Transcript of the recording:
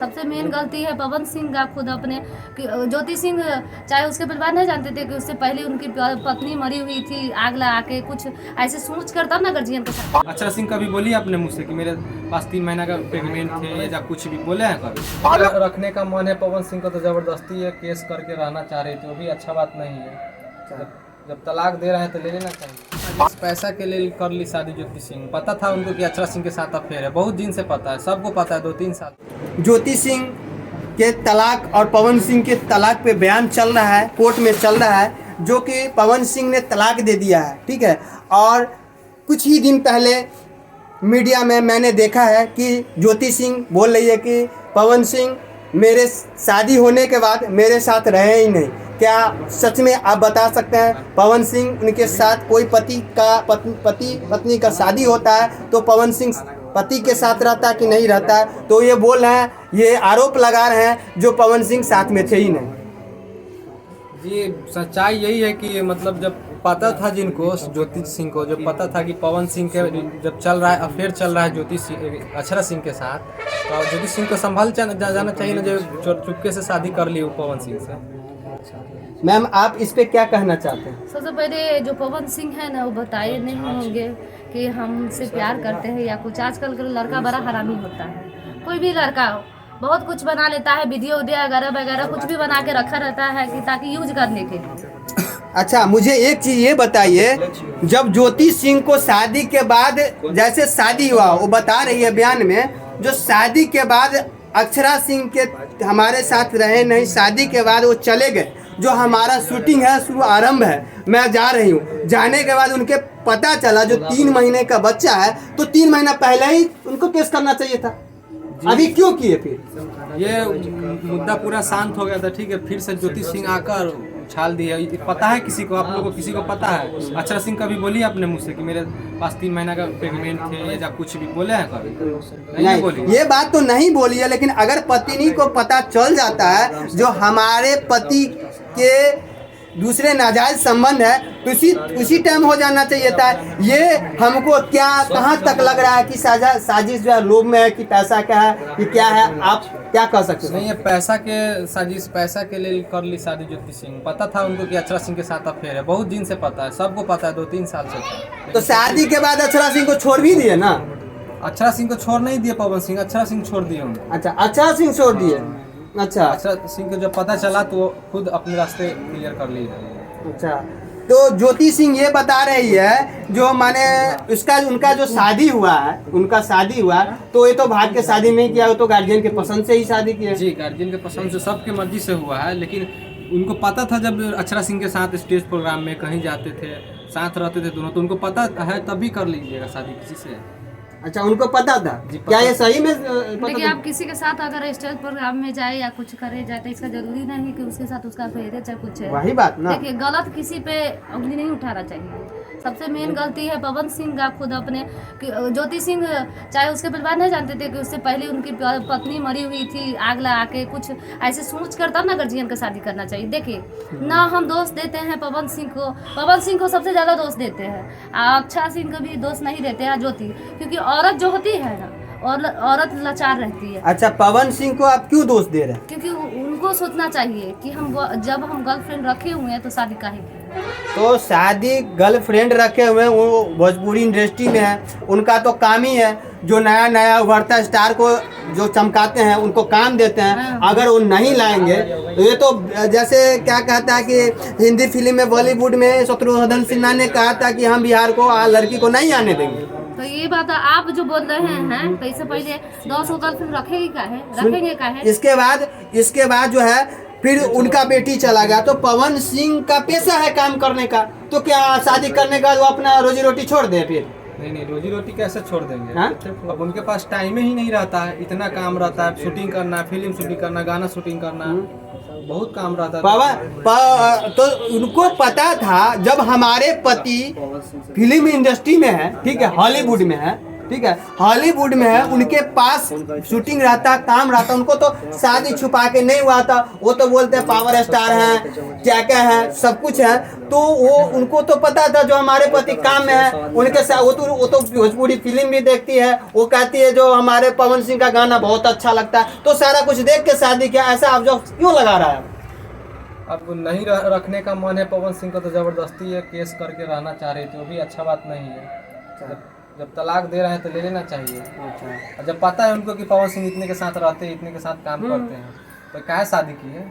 सबसे मेन गलती है पवन सिंह का खुद अपने ज्योति सिंह, चाहे उसके परिवार नहीं जानते थे कि उससे पहले उनकी पत्नी मरी हुई थी आग लगा के, कुछ ऐसे सोच कर तब ना गर्जियन के साथ। अक्षरा सिंह कभी बोली अपने मुँह से कि मेरे पास 3 महीना का प्रेगनेंट थे या कुछ भी बोले हैं कभी? रखने का मन है पवन सिंह को तो जबरदस्ती है, केस करके रहना चाह रही थी, वो भी अच्छा बात नहीं है। जब तलाक दे रहे हैं तो ले लेना चाहिए। पैसा के लिए कर ली शादी ज्योति सिंह, पता था उनको कि अक्षरा सिंह के साथ अफेयर है, बहुत दिन से पता है, सबको पता है, 2-3 साल। ज्योति सिंह के तलाक और पवन सिंह के तलाक पे बयान चल रहा है, कोर्ट में चल रहा है, जो कि पवन सिंह ने तलाक दे दिया है, ठीक है। और कुछ ही दिन पहले मीडिया में मैंने देखा है कि ज्योति सिंह बोल रही है कि पवन सिंह मेरे शादी होने के बाद मेरे साथ रहे ही नहीं। क्या सच में आप बता सकते हैं पवन सिंह उनके साथ कोई पत्नी का शादी होता है तो पवन सिंह पति के साथ रहता है कि नहीं रहता है? तो ये बोल रहे हैं, ये आरोप लगा रहे हैं जो पवन सिंह साथ में थे ही नहीं। जी सच्चाई यही है कि मतलब जब पता था जिनको, ज्योति सिंह को जब पता था कि पवन सिंह के जब चल रहा है अफेयर चल रहा है ज्योति सिंह अक्षरा सिंह के साथ, तो ज्योति सिंह को संभाल जाना चाहिए ना, जो चुपके से शादी कर ली वो पवन सिंह से। मैम आप इस पे क्या कहना चाहते हैं? सबसे पहले जो पवन सिंह है ना वो बताए नहीं होंगे कि हमसे प्यार करते हैं या कुछ। आजकल का लड़का बड़ा हरामी होता है, कोई भी लड़का हो बहुत कुछ बना लेता है, वीडियो वगैरह वगैरह कुछ भी बना के रखा रहता है कि ताकि यूज करने के लिए। अच्छा मुझे एक चीज़ ये बताइए, जब ज्योति सिंह को शादी के बाद जैसे शादी हुआ वो बता रही है बयान में, जो शादी के बाद अक्षरा सिंह के हमारे साथ रहे नहीं, शादी के बाद वो चले गए, जो हमारा शूटिंग है शुरू आरंभ है, मैं जा रही हूँ, जाने के बाद उनके पता चला जो 3 महीने का बच्चा है, तो 3 महीना पहले ही उनको केस करना चाहिए था, अभी क्यों किए? फिर ये मुद्दा पूरा शांत हो गया था, ठीक है, फिर से ज्योति सिंह आकर उछाल दिया। पता है किसी को, आप लोगों को किसी को पता है? अक्षरा सिंह कभी बोली अपने मुँह से कि मेरे पास 3 महीना का प्रेगनेंट थे या कुछ भी बोले हैं कभी? नहीं बोली। ये बात तो नहीं बोली है, लेकिन अगर पत्नी को पता चल जाता है जो हमारे पति के दूसरे नाजायज संबंध है तो उसी टाइम हो जाना चाहिए था। ये हमको क्या कहाँ तक लग रहा है कि साजिश जो है लोभ में है कि पैसा क्या है कि क्या है, आप क्या कह सकते हैं? नहीं, ये पैसा के साजिश, पैसा के लिए कर ली शादी ज्योति सिंह, पता था उनको कि अक्षरा सिंह के साथ अफेयर है, बहुत दिन से पता है, सबको पता है, 2-3 साल से था। तो शादी के बाद अक्षरा सिंह को छोड़ भी दिए ना? अक्षरा सिंह को छोड़ नहीं दिए पवन सिंह, अक्षरा सिंह छोड़ दिए उनको। अच्छा अक्षरा सिंह छोड़ दिए। अच्छा अक्षरा सिंह को जब पता चला तो वो खुद अपने रास्ते क्लियर कर लिए। अच्छा तो ज्योति सिंह ये बता रही है जो माने उनका जो शादी हुआ है, उनका शादी हुआ तो ये तो भाग के शादी नहीं किया, वो तो गार्जियन के पसंद से ही शादी किया। जी गार्जियन के पसंद से, सबके मर्जी से हुआ है, लेकिन उनको पता था जब अक्षरा सिंह के साथ स्टेज प्रोग्राम में कहीं जाते थे, साथ रहते थे दोनों, तो उनको पता है तभी कर लीजिएगा शादी किसी से। अच्छा उनको पता था? क्या ये सही में देखिए आप किसी के साथ अगर स्टेज प्रोग्राम में जाए या कुछ करे जाए तो इसका जरूरी नहीं कि उसके साथ उसका अफेयर है चाहे कुछ है। वही बात ना। देखिए गलत किसी पे उंगली नहीं उठाना चाहिए। सबसे मेन गलती है पवन सिंह का खुद अपने ज्योति सिंह, चाहे उसके परिवार नहीं जानते थे कि उससे पहले उनकी पत्नी मरी हुई थी आग लगा के, कुछ ऐसे सोच कर तब ना गर्जियन का शादी करना चाहिए। देखिए ना हम दोष देते हैं पवन सिंह को सबसे ज़्यादा दोष देते हैं, अक्षरा सिंह को भी दोष नहीं देते हैं ज्योति, क्योंकि औरत जो होती है ना और औरत लाचार रहती है। अच्छा पवन सिंह को आप क्यों दोष दे रहे हैं? क्योंकि उनको सोचना चाहिए कि जब हम गर्लफ्रेंड रखे हुए हैं तो शादी काहे की। तो शादी गर्लफ्रेंड रखे हुए हैं, वो भोजपुरी इंडस्ट्री में है, उनका तो काम ही है जो नया नया उभरता स्टार को जो चमकाते हैं उनको काम देते हैं। अगर वो नहीं लाएंगे तो ये तो जैसे क्या कहता है कि हिंदी फिल्म में बॉलीवुड में शत्रुघ्न सिन्हा ने कहा था कि हम बिहार को लड़की को नहीं आने देंगे। तो ये बात आप जो बोल रहे हैं तो इससे पहले 10 गर्लफ्रेंड रखेंगे का है। इसके बाद जो है फिर उनका बेटी चला गया, तो पवन सिंह का पेशा है काम करने का, तो क्या शादी करने के बाद वो अपना रोजी रोटी छोड़ दे? फिर नहीं, रोजी रोटी कैसे छोड़ देंगे? हाँ? अब उनके पास टाइम ही नहीं रहता है, इतना काम रहता है, शूटिंग करना, फिल्म शूटिंग करना, गाना शूटिंग करना, बहुत काम रहता है। तो उनको पता था जब हमारे पति फिल्म इंडस्ट्री में है, ठीक है, हॉलीवुड में है, ठीक है, हॉलीवुड में है, उनके पास शूटिंग रहता, काम रहता, उनको तो शादी छुपा के नहीं हुआ था, वो तो बोलते हैं पावर स्टार हैं, क्या क्या है, सब कुछ है। तो वो उनको तो पता था जो हमारे पति काम में है, उनके साथ वो तो भोजपुरी फिल्म भी देखती है, वो कहती है जो हमारे पवन सिंह का गाना बहुत अच्छा लगता है, तो सारा कुछ देख के शादी किया। ऐसा आप जो क्यों लगा रहा है? अब नहीं रखने का मन है पवन सिंह का तो ज़बरदस्ती है, केस करके रहना चाह रही थी, वो भी अच्छा बात नहीं है। जब तलाक दे रहे हैं तो ले लेना चाहिए। और जब पता है उनको कि पवन सिंह इतने के साथ रहते हैं, इतने के साथ काम करते हैं, तो काहे शादी की है।